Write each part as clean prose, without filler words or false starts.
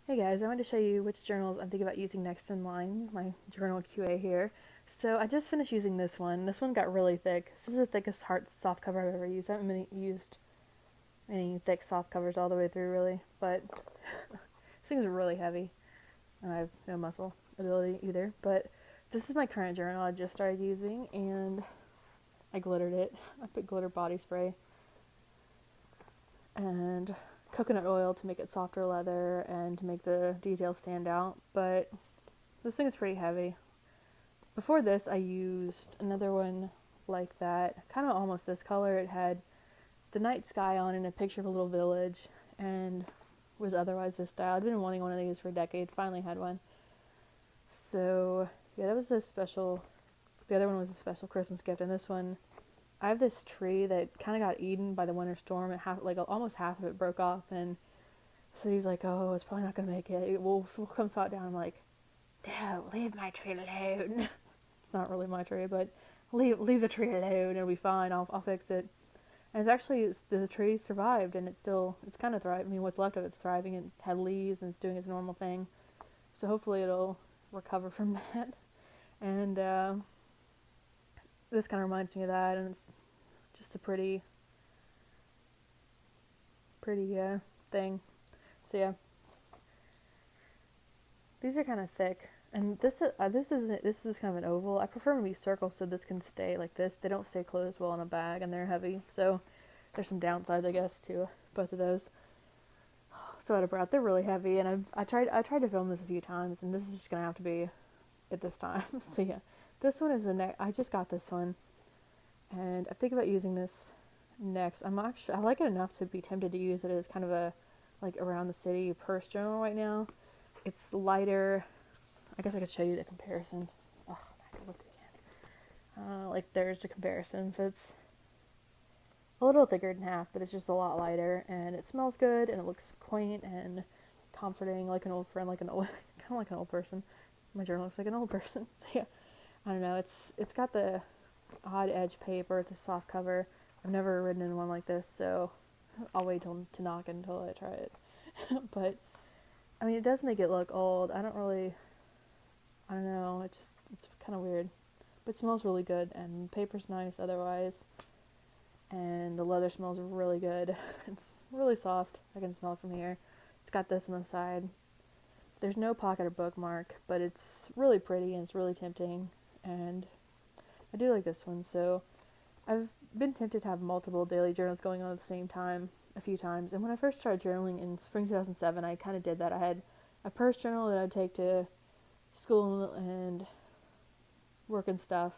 Hey guys, I wanted to show you which journals I'm thinking about using next in line, my journal QA here. So I just finished using this one. This one got really thick. This is the thickest hard soft cover I've ever used. I haven't used any thick soft covers all the way through really, but this thing is really heavy and I have no muscle ability either. But this is my current journal I just started using and I glittered it. I put glitter body spray and coconut oil to make it softer leather and to make the details stand out, but this thing is pretty heavy. Before this, I used another one like that, kind of almost this color. It had the night sky on and a picture of a little village and was otherwise this style. I'd been wanting one of these for a decade, finally had one. So, yeah, that was a special, the other one was a special Christmas gift, and this one, I have this tree that kind of got eaten by the winter storm, and almost half of it broke off, and so he's like, oh, it's probably not going to make it. We'll come saw it down. I'm like, no, leave my tree alone. It's not really my tree, but leave the tree alone. It'll be fine. I'll fix it. And the tree survived, and it's kind of thriving. I mean, what's left of it's thriving. It had leaves, and it's doing its normal thing. So hopefully it'll recover from that. And this kind of reminds me of that, and it's just a pretty thing. So yeah, these are kind of thick, and this is kind of an oval. I prefer them to be circles so this can stay like this. They don't stay closed well in a bag, and they're heavy. So there's some downsides, I guess, to both of those. So out of breath, they're really heavy, and I tried to film this a few times, and this is just gonna have to be it this time. So yeah, this one is the next. I just got this one, and I'm thinking about using this next. I like it enough to be tempted to use it as kind of a like around the city purse journal right now. It's lighter. I guess I could show you the comparison. Oh, I could look again. Like there's the comparison. So it's a little thicker than half, but it's just a lot lighter, and it smells good, and it looks quaint and comforting, like an old friend, kind of like an old person. My journal looks like an old person. So yeah, I don't know. It's got the odd edge paper. It's a soft cover. I've never written in one like this, so I'll wait to knock it until I try it. But I mean, it does make it look old. I don't know. It's kind of weird, but it smells really good, and the paper's nice otherwise, and the leather smells really good. It's really soft. I can smell it from here. It's got this on the side. There's no pocket or bookmark, but it's really pretty and it's really tempting, and I do like this one. So I've been tempted to have multiple daily journals going on at the same time a few times, and when I first started journaling in spring 2007, I kind of did that. I had a purse journal that I'd take to school and work and stuff,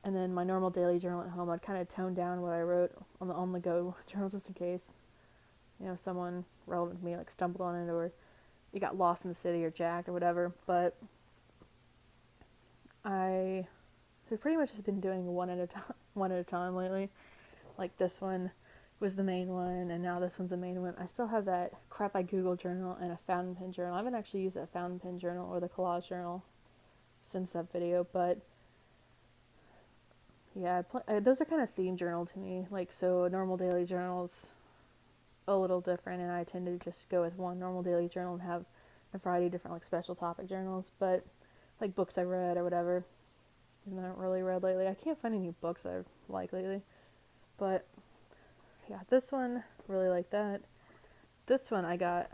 and then my normal daily journal at home. I'd kind of tone down what I wrote on the on-the-go journal just in case, someone relevant to me like stumbled on it, or you got lost in the city or jacked or whatever. But I have pretty much just been doing one at a time lately. Like this one was the main one, and now this one's the main one. I still have that crap I Google journal and a fountain pen journal. I haven't actually used that fountain pen journal or the collage journal since that video, but yeah, those are kind of theme journal to me. Like, so a normal daily journal's a little different, and I tend to just go with one normal daily journal and have a variety of different like special topic journals. But like books I read or whatever, even though I haven't really read lately. I can't find any books I like lately. But yeah, this one, really like that. This one I got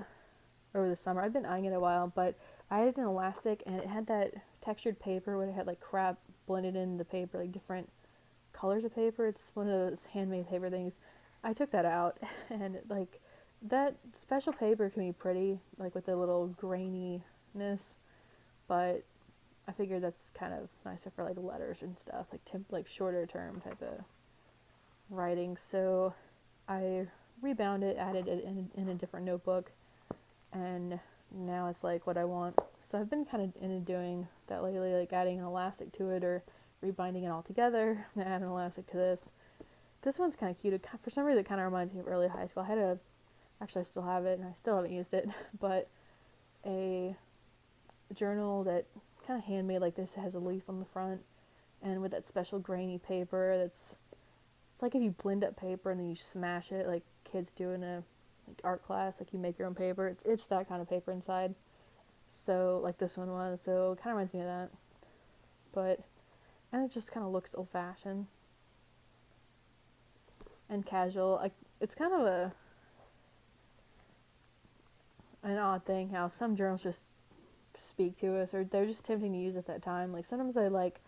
over the summer. I've been eyeing it a while, but I had an elastic, and it had that textured paper where it had like crap blended in the paper, like different colors of paper. It's one of those handmade paper things. I took that out, and like that special paper can be pretty, like with a little graininess, but I figured that's kind of nicer for like letters and stuff, like shorter term type of writing. So I rebound it, added it in a different notebook, and now it's like what I want. So I've been kind of into doing that lately, like adding an elastic to it or rebinding it all together. I'm gonna add an elastic to this. This one's kind of cute. For some reason, it kind of reminds me of early high school. Actually I still have it, and I still haven't used it, but a journal that kind of handmade like this. It has a leaf on the front, and with that special grainy paper it's like if you blend up paper and then you smash it like kids do in a like art class, like you make your own paper. It's that kind of paper inside. So like this one was, so it kind of reminds me of that. But and it just kind of looks old fashioned and casual. Like it's kind of an odd thing how some journals just speak to us, or they're just tempting to use at that time. Like sometimes I like,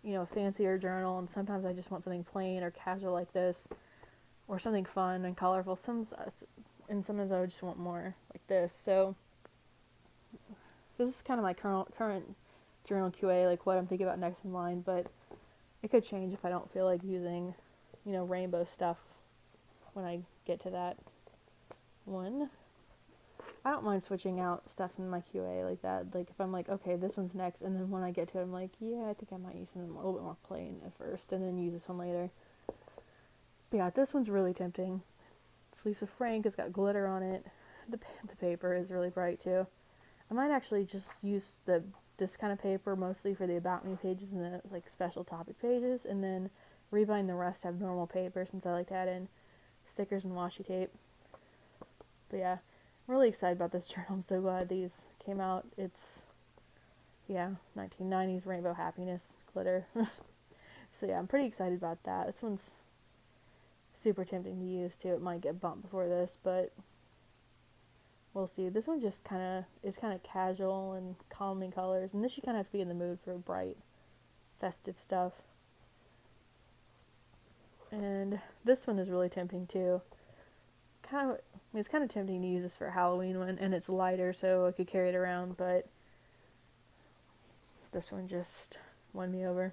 a fancier journal, and sometimes I just want something plain or casual like this, or something fun and colorful. And sometimes I would just want more like this. So this is kind of my current journal QA, like what I'm thinking about next in line, but it could change if I don't feel like using, rainbow stuff when I get to that one. I don't mind switching out stuff in my QA like that. Like if I'm like, okay, this one's next, and then when I get to it, I'm like, yeah, I think I might use something a little bit more plain at first, and then use this one later. But yeah, this one's really tempting. It's Lisa Frank. It's got glitter on it. The paper is really bright too. I might actually just use this kind of paper mostly for the About Me pages and the like special topic pages, and then rebind the rest have normal paper since I like to add in stickers and washi tape. But yeah, I'm really excited about this journal. I'm so glad these came out. It's 1990s rainbow happiness glitter. So yeah, I'm pretty excited about that. This one's super tempting to use too. It might get bumped before this, but we'll see. This one just is kind of casual and calming colors, and this you kind of have to be in the mood for bright, festive stuff. And this one is really tempting too. It's kind of tempting to use this for a Halloween one, and it's lighter, so I could carry it around, but this one just won me over.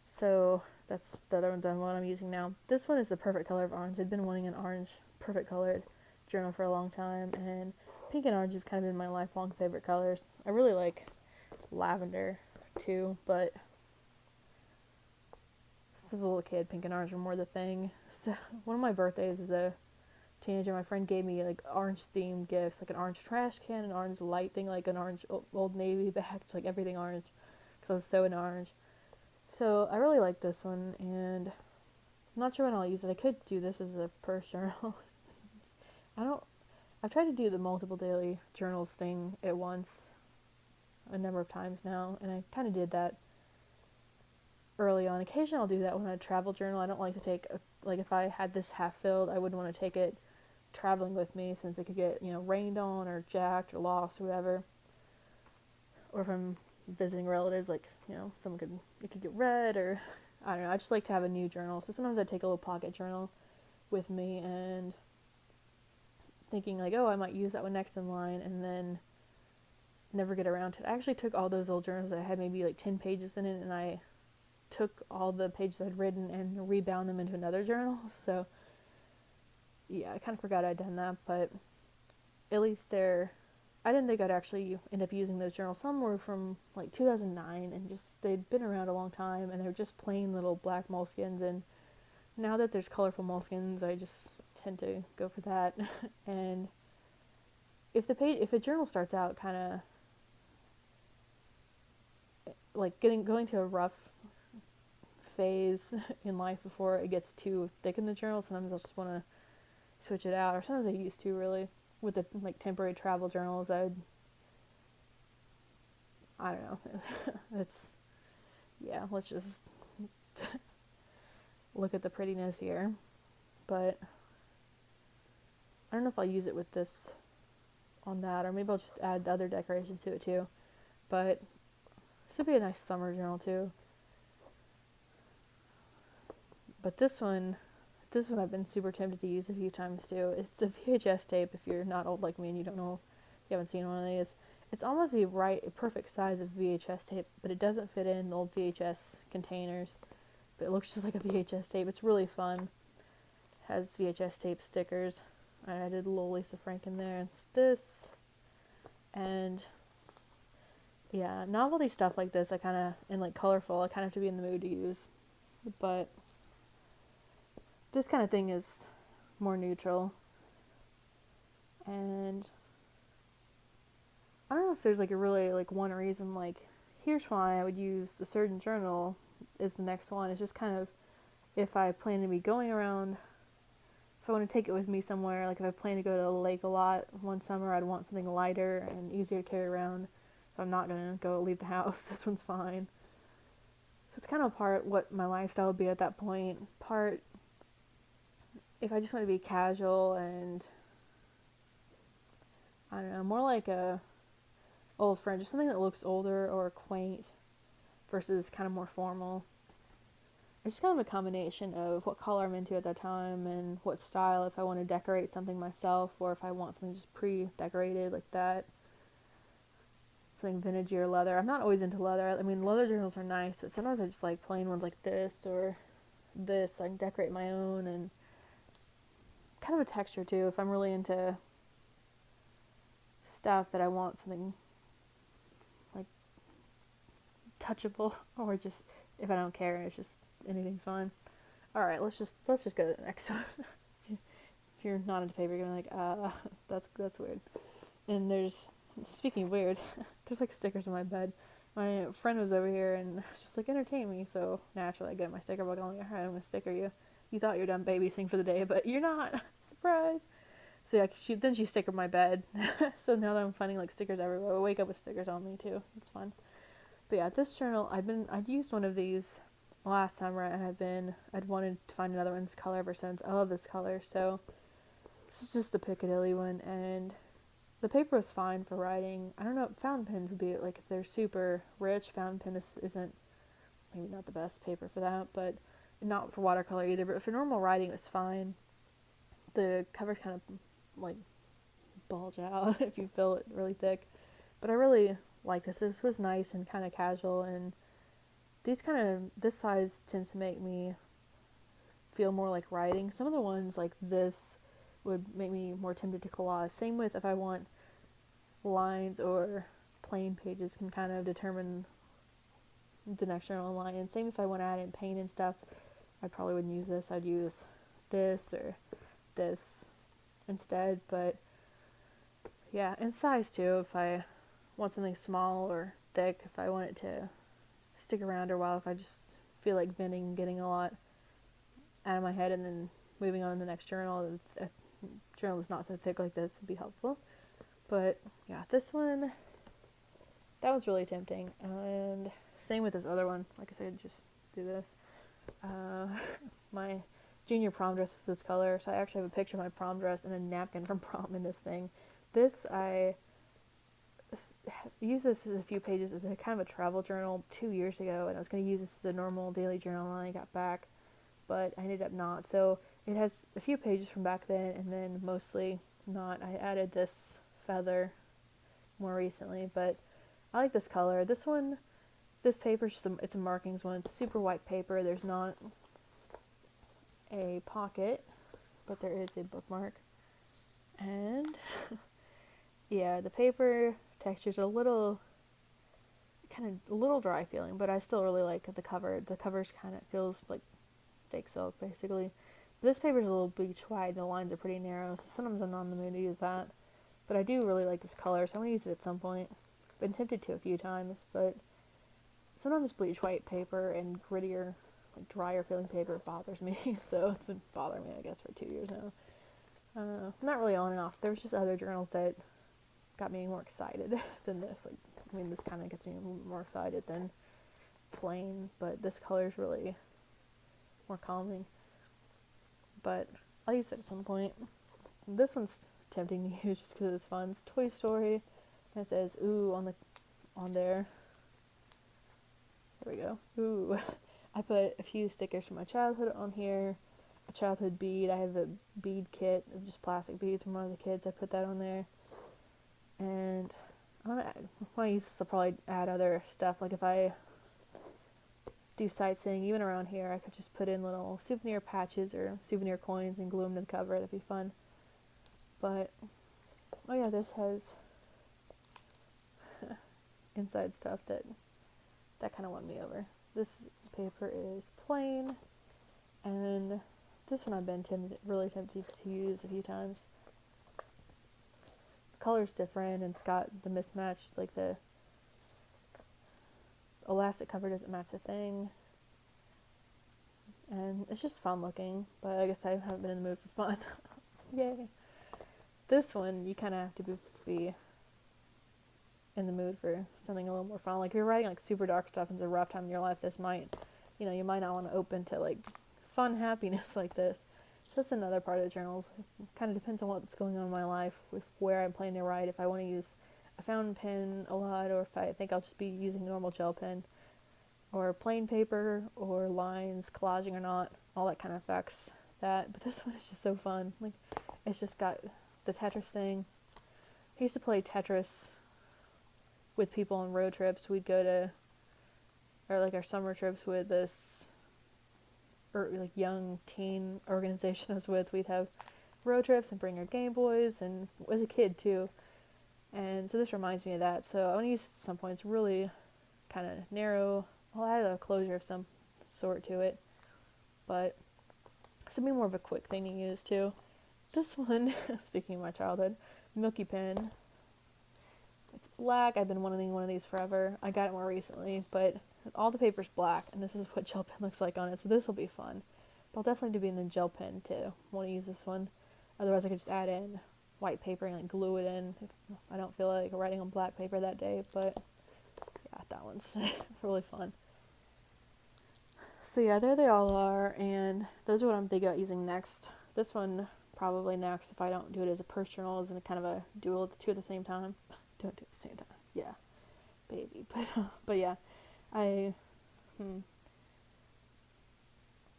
So that's the other one's on what I'm using now. This one is the perfect color of orange. I'd been wanting an orange, perfect colored journal for a long time, and pink and orange have kind of been my lifelong favorite colors. I really like lavender too, but since I was a little kid, pink and orange were more the thing. So one of my birthdays as a teenager, my friend gave me like orange themed gifts, like an orange trash can, an orange light thing, like an orange Old Navy bag, just like everything orange, because I was so into orange. So I really like this one, and I'm not sure when I'll use it. I could do this as a purse journal. I've tried to do the multiple daily journals thing at once a number of times now, and I kind of did that early on. Occasionally I'll do that when I travel journal. I don't like to take, if I had this half filled, I wouldn't want to take it traveling with me since it could get, rained on or jacked or lost or whatever. Or if I'm visiting relatives, it could get read, or I don't know. I just like to have a new journal. So sometimes I take a little pocket journal with me and thinking like, oh, I might use that one next in line, and then never get around to it. I actually took all those old journals that had maybe like 10 pages in it, and I took all the pages I'd written and rebound them into another journal. So yeah, I kind of forgot I'd done that, but at least I didn't think I'd actually end up using those journals. Some were from like 2009, and they'd been around a long time, and they're just plain little black moleskins, and now that there's colorful moleskins, I just tend to go for that. And if a journal starts out kind of like going to a rough phase in life before it gets too thick in the journal, sometimes I just want to switch it out, or sometimes I used to really. With the temporary travel journals, I don't know. Let's just look at the prettiness here. But I don't know if I'll use it with this on that, or maybe I'll just add other decorations to it too. But this would be a nice summer journal too. But this one I've been super tempted to use a few times too. It's a VHS tape if you're not old like me and you haven't seen one of these. It's almost a perfect size of VHS tape, but it doesn't fit in the old VHS containers. But it looks just like a VHS tape. It's really fun. It has VHS tape stickers. I added a little Lisa Frank in there. It's this. And yeah, novelty stuff like this, and colorful, I kind of have to be in the mood to use. But this kind of thing is more neutral. And I don't know if there's a really one reason, here's why I would use a certain journal is the next one. It's just kind of if I plan to be going around, if I want to take it with me somewhere, like if I plan to go to the lake a lot one summer, I'd want something lighter and easier to carry around. If I'm not going to go leave the house, this one's fine. So it's kind of part what my lifestyle would be at that point. Part if I just want to be casual and, I don't know, more like a old friend, just something that looks older or quaint versus kind of more formal. It's just kind of a combination of what color I'm into at that time and what style, if I want to decorate something myself or if I want something just pre-decorated like that. Something vintagey or leather. I'm not always into leather. I mean, leather journals are nice, but sometimes I just like plain ones like this or this. So I can decorate my own and kind of a texture too. If I'm really into stuff that I want something like touchable, or just if I don't care, it's just anything's fine. All right, let's just go to the next one. If you're not into paper, you're gonna be like, that's weird. And speaking of weird, there's like stickers on my bed. My friend was over here and just like entertain me, so naturally I get my sticker book. I'm like, all right, I'm gonna sticker you. You thought you're done babysitting for the day, but you're not. Surprise. So yeah, she stickered my bed. So now that I'm finding like stickers everywhere, I wake up with stickers on me too. It's fun. But yeah, this journal, I'd used one of these last summer, and I'd wanted to find another one in this color ever since. I love this color, so this is just a Piccadilly one, and the paper was fine for writing. I don't know, fountain pens would be, like, if they're super rich, fountain pen, this isn't, maybe not the best paper for that, but not for watercolor either, but for normal writing it was fine. The covers kind of, like, bulge out if you fill it really thick, but I really like this. This was nice and kind of casual, and this size tends to make me feel more like writing. Some of the ones like this would make me more tempted to collage. Same with if I want lines or plain pages can kind of determine the next journal line. And same if I want to add in paint and stuff, I probably wouldn't use this. I'd use this or this instead. But yeah, and size too. If I want something small or thick, if I want it to stick around or a while, if I just feel like venting, getting a lot out of my head and then moving on to the next journal, a journal that's not so thick like this would be helpful. But yeah, this one, that was really tempting. And same with this other one. Like I said, just do this. My junior prom dress was this color, so I actually have a picture of my prom dress and a napkin from prom in this thing. This, I used this as a few pages as a kind of a travel journal 2 years ago, and I was going to use this as a normal daily journal when I got back, but I ended up not. So it has a few pages from back then, and then mostly not. I added this feather more recently, but I like this color. This one, this paper, it's a markings one. It's super white paper. There's not a pocket, but there is a bookmark. And yeah, the paper texture's a little dry feeling, but I still really like the cover. The cover's kind of feels like fake silk, basically. This paper's a little bleach white, and the lines are pretty narrow, so sometimes I'm not in the mood to use that. But I do really like this color, so I'm going to use it at some point. Been tempted to a few times, but sometimes bleach white paper and grittier, like drier feeling paper bothers me, so it's been bothering me, I guess, for 2 years now. Not really on and off. There's just other journals that got me more excited than this. Like, I mean, this kind of gets me a little more excited than plain, but this color is really more calming. But I'll use it at some point. This one's tempting to use just because it's fun. It's Toy Story, and it says "ooh" on there. There we go. Ooh. I put a few stickers from my childhood on here. A childhood bead. I have a bead kit of just plastic beads from when I was a kid, so I put that on there. And when I use this, I'll probably add other stuff. Like if I do sightseeing, even around here, I could just put in little souvenir patches or souvenir coins and glue them to the cover. That'd be fun. But, oh yeah, this has inside stuff that kind of won me over. This paper is plain, and this one I've been really tempted to use a few times. The color's different, and it's got the mismatch, like the elastic cover doesn't match the thing. and it's just fun looking, but I guess I haven't been in the mood for fun. Yay. This one, you kind of have to be in the mood for something a little more fun. Like, if you're writing, like, super dark stuff and it's a rough time in your life, this might, you might not want to open to, like, fun happiness like this. So that's another part of the journals. It kind of depends on what's going on in my life, with where I'm planning to write, if I want to use a fountain pen a lot, or if I think I'll just be using a normal gel pen, or plain paper, or lines, collaging or not, all that kind of affects that. But this one is just so fun. Like, it's just got the Tetris thing. I used to play Tetris with people on road trips. We'd go to, or like our summer trips with this, or like young teen organization I was with. We'd have road trips and bring our Game Boys, and as a kid too. And so this reminds me of that. So I want to use some points really kind of narrow. I'll add a closure of some sort to it, but it's gonna be more of a quick thing to use too. This one, speaking of my childhood, Milky Pen. It's black. I've been wanting one of these forever. I got it more recently, but all the paper's black, and this is what gel pen looks like on it, so this will be fun. But I'll definitely be in the gel pen to want to use this one. Otherwise, I could just add in white paper and like glue it in if I don't feel like writing on black paper that day. But yeah, that one's really fun. So yeah, there they all are, and those are what I'm thinking about using next. This one probably next if I don't do it as a purse journal, as in kind of a dual the two at the same time. Don't do it at the same time. Yeah, baby. But yeah, I don't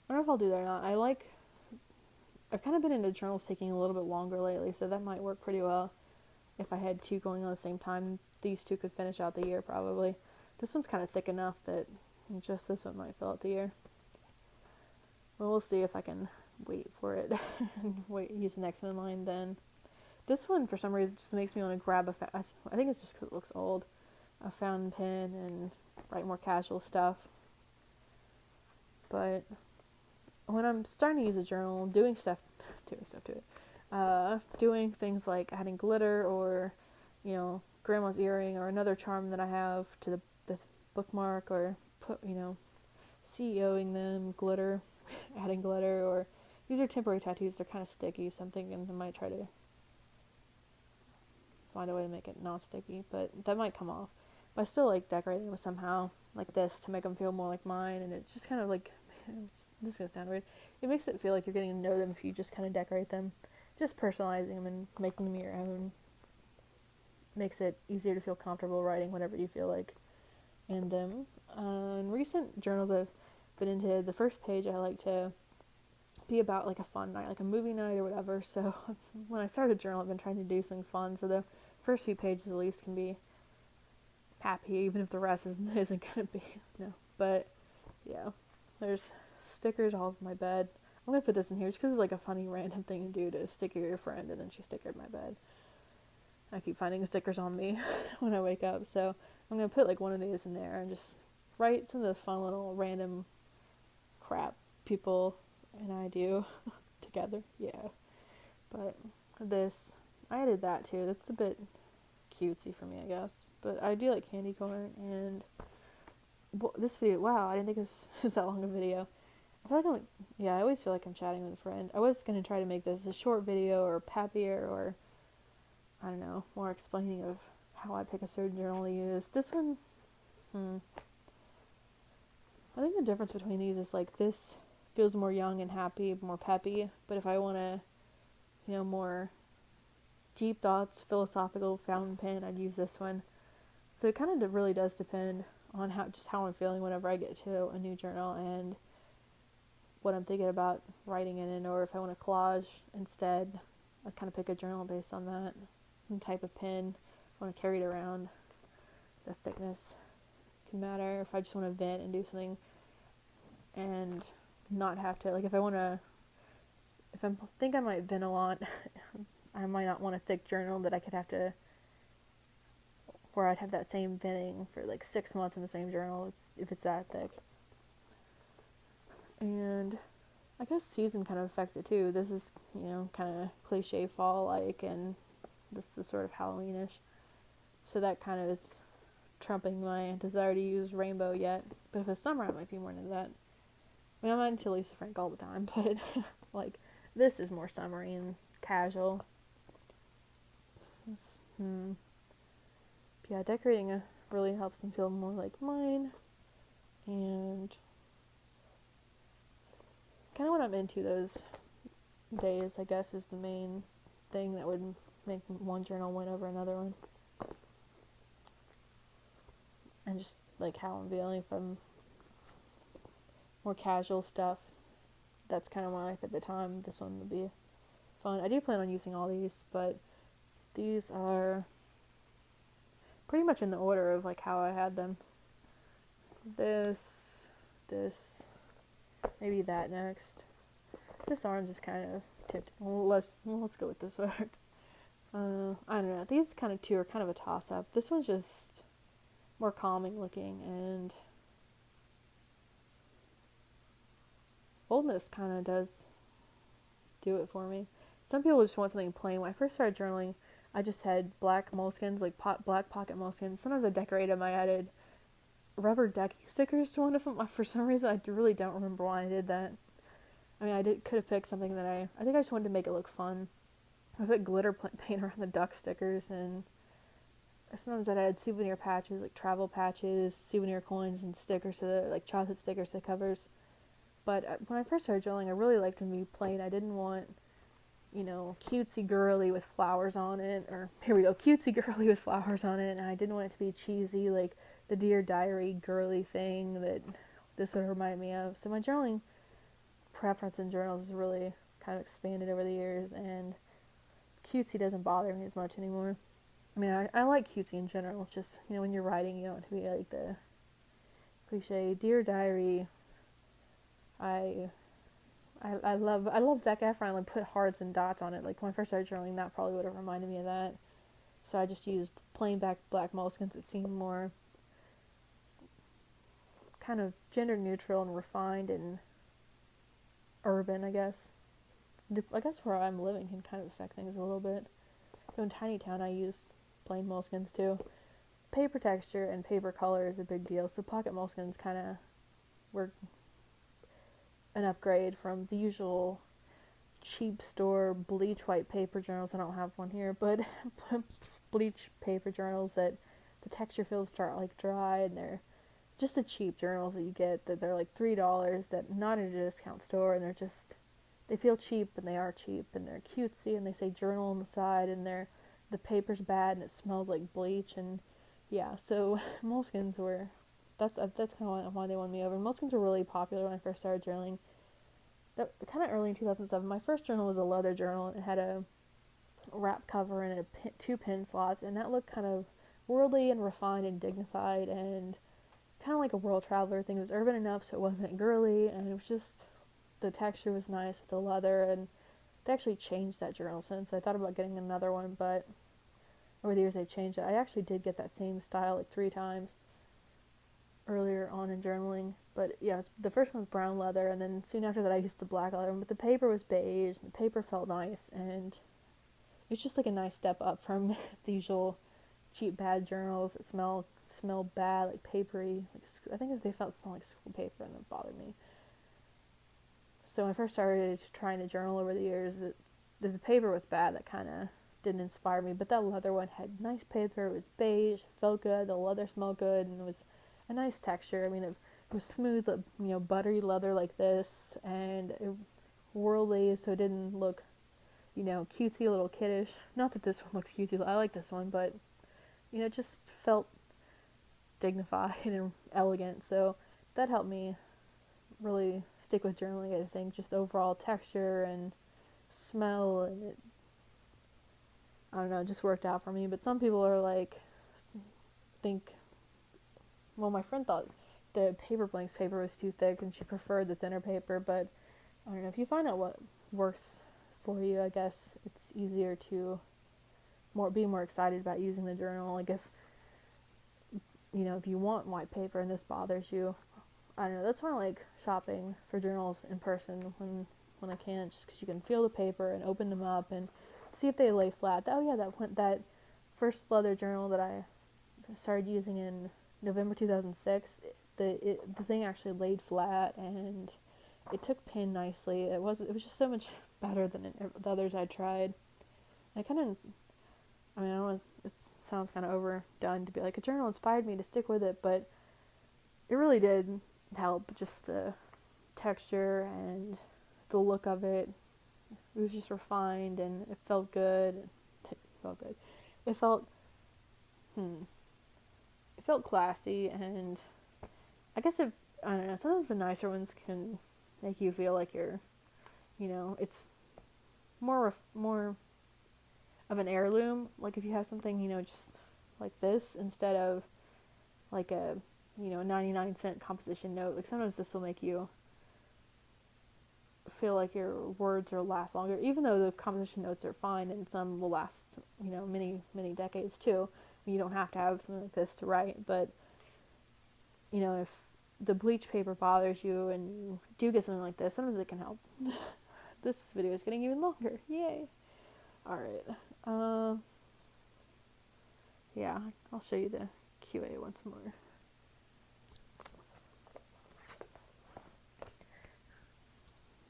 know if I'll do that or not. I've kind of been into journals taking a little bit longer lately, so that might work pretty well. If I had two going on at the same time, these two could finish out the year probably. This one's kind of thick enough that just this one might fill out the year. Well, we'll see if I can wait for it and use the next one in line then. This one, for some reason, just makes me want to grab I think it's just because it looks old. A fountain pen and write more casual stuff. But when I'm starting to use a journal, doing stuff to it, doing things like adding glitter or, grandma's earring or another charm that I have to the bookmark, or CEOing them, glitter, adding glitter, or these are temporary tattoos. They're kind of sticky, so I'm thinking I might try to find a way to make it not sticky, but that might come off. But I still like decorating them somehow, like this, to make them feel more like mine, and it's just kind of like, this is going to sound weird, it makes it feel like you're getting to know them if you just kind of decorate them. Just personalizing them and making them your own makes it easier to feel comfortable writing whatever you feel like in them. In recent journals I've been into, the first page I like to be about like a fun night, like a movie night or whatever. So when I started a journal, I've been trying to do something fun, so the first few pages at least can be happy, even if the rest isn't gonna be, but yeah, there's stickers all over my bed. I'm gonna put this in here just because it's like a funny random thing to do, to sticker your friend, and then she stickered my bed. I keep finding stickers on me when I wake up, so I'm gonna put like one of these in there and just write some of the fun little random crap people and I do together. Yeah, but this, I added that too. That's a bit cutesy for me, I guess, but I do like candy corn. And this video, wow, I didn't think it was that long a video. I feel like I always feel like I'm chatting with a friend. I was going to try to make this a short video or peppier, or I don't know, more explaining of how I pick a certain journal to use. This one, I think the difference between these is like this feels more young and happy, more peppy, but if I want to, more deep thoughts, philosophical fountain pen, I'd use this one. So it kind of really does depend on how I'm feeling whenever I get to a new journal and what I'm thinking about writing in it, or if I want to collage instead, I kind of pick a journal based on that and type of pen. I want to carry it around. The thickness can matter. If I just want to vent and do something and not have to, like if I think I might vent a lot, I might not want a thick journal that I could have to, where I'd have that same venting for like 6 months in the same journal, if it's that thick. And I guess season kind of affects it too. This is, kind of cliche fall-like, and this is sort of Halloweenish. So that kind of is trumping my desire to use rainbow yet. But if it's summer, I might be more into that. I mean, I'm not into Lisa Frank all the time, but like this is more summery and casual. Yeah, decorating really helps them feel more like mine, and kind of what I'm into those days, I guess, is the main thing that would make one journal win over another one. And just like how I'm feeling from more casual stuff, that's kind of my life at the time. This one would be fun. I do plan on using all these, but these are pretty much in the order of like how I had them. This, maybe that next. This orange is kind of tipped. Let's go with this one. I don't know. These kind of two are kind of a toss up. This one's just more calming looking, and boldness kind of does do it for me. Some people just want something plain. When I first started journaling, I just had black moleskins, like black pocket moleskins. Sometimes I decorated them. I added rubber ducky stickers to one of them. For some reason, I really don't remember why I did that. I mean, could have picked something that I think I just wanted to make it look fun. I put glitter paint around the duck stickers, and sometimes I'd add souvenir patches, like travel patches, souvenir coins, and stickers to the, like chocolate stickers to covers. But when I first started journaling, I really liked them to be plain. I didn't want, cutesy girly with flowers on it, or here we go, cutesy girly with flowers on it, and I didn't want it to be cheesy, like the Dear Diary girly thing that this would remind me of. So my journaling preference in journals has really kind of expanded over the years, and cutesy doesn't bother me as much anymore. I mean, I like cutesy in general. It's just, when you're writing, you don't want it to be like the cliche Dear Diary. I love Zac Efron. Like, put hearts and dots on it. Like, when I first started journaling, that probably would have reminded me of that. So I just used plain black moleskins that seemed more kind of gender neutral and refined and urban, I guess. I guess where I'm living can kind of affect things a little bit. So in Tiny Town, I used plain moleskins too. Paper texture and paper color is a big deal. So pocket moleskins kind of were an upgrade from the usual cheap store bleach white paper journals. I don't have one here, but bleach paper journals that the texture feels like dry, and they're just the cheap journals that you get that they're like $3 that not in a discount store, and they feel cheap, and they are cheap, and they're cutesy, and they say journal on the side, and the paper's bad and it smells like bleach, and yeah, so moleskins were that's kind of why they won me over. Moleskins were really popular when I first started journaling. That kind of early in 2007. My first journal was a leather journal, and it had a wrap cover and two pin slots, and that looked kind of worldly and refined and dignified, and kind of like a world traveler thing. It was urban enough so it wasn't girly, and it was just, the texture was nice with the leather, and they actually changed that journal since. I thought about getting another one, but over the years they've changed it. I actually did get that same style like 3 times earlier on in journaling, but yeah, the first one was brown leather, and then soon after that I used the black leather, but the paper was beige, and the paper felt nice, and it was just like a nice step up from the usual cheap bad journals that smell bad, like papery, like I think they smell like school paper, and it bothered me. So when I first started trying to journal over the years, the paper was bad, that kind of didn't inspire me, but that leather one had nice paper, it was beige, it felt good, the leather smelled good, and it was a nice texture. I mean, it was smooth, buttery leather like this, and worldly, so it didn't look, cutesy, a little kiddish. Not that this one looks cutesy, I like this one, but, it just felt dignified and elegant, so that helped me really stick with journaling, I think, just overall texture and smell, and it, I don't know, it just worked out for me. But some people are like, my friend thought the paper blanks paper was too thick and she preferred the thinner paper, but I don't know, if you find out what works for you, I guess it's easier to be more excited about using the journal. Like if you want white paper and this bothers you, I don't know, that's why I like shopping for journals in person when I can, just because you can feel the paper and open them up and see if they lay flat. That first leather journal that I started using in November 2006, the thing actually laid flat, and it took pin nicely. It was just so much better than the others I tried. I kind of, I mean, I don't know, it sounds kind of overdone to be like a journal inspired me to stick with it, but it really did help. Just the texture and the look of it. It was just refined and it felt good. It felt good. It felt, it felt classy, and I guess I don't know. Sometimes the nicer ones can make you feel like you're, it's more of an heirloom. Like if you have something, just like this instead of like a 99-cent composition note. Like sometimes this will make you feel like your words will last longer, even though the composition notes are fine and some will last, many decades too. You don't have to have something like this to write, but if the bleach paper bothers you and you do get something like this, sometimes it can help. This video is getting even longer. Yay. Alright. Yeah, I'll show you the QA once more.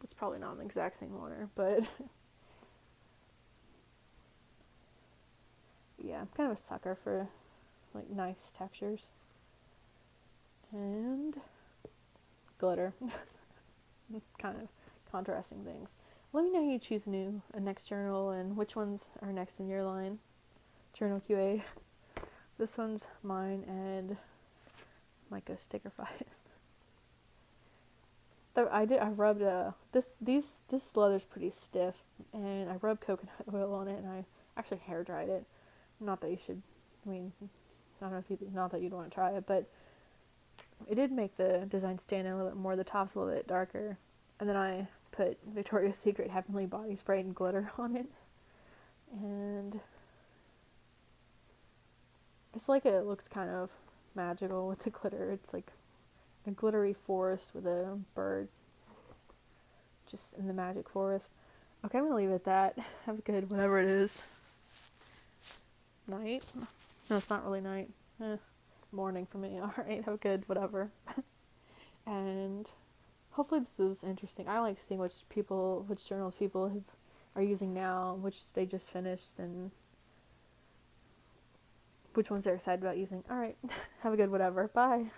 It's probably not in the exact same order, but yeah, I'm kind of a sucker for like nice textures. And glitter. Kind of contrasting things. Let me know who you choose a next journal and which ones are next in your line. Journal QA. This one's mine and might go stickerify it. I rubbed this leather's pretty stiff, and I rubbed coconut oil on it, and I actually hair dried it. Not that you should. I mean, I don't know if not that you'd want to try it, but it did make the design stand out a little bit more. The top's a little bit darker, and then I put Victoria's Secret Heavenly Body Spray and glitter on it, and it's like it looks kind of magical with the glitter. It's like a glittery forest with a bird just in the magic forest. Okay, I'm gonna leave it at that. Have a good whatever it is. Night? No, it's not really night. Morning for me. Alright, have a good whatever. And hopefully this was interesting. I like seeing which journals people are using now, which they just finished, and which ones they're excited about using. Alright, have a good whatever. Bye.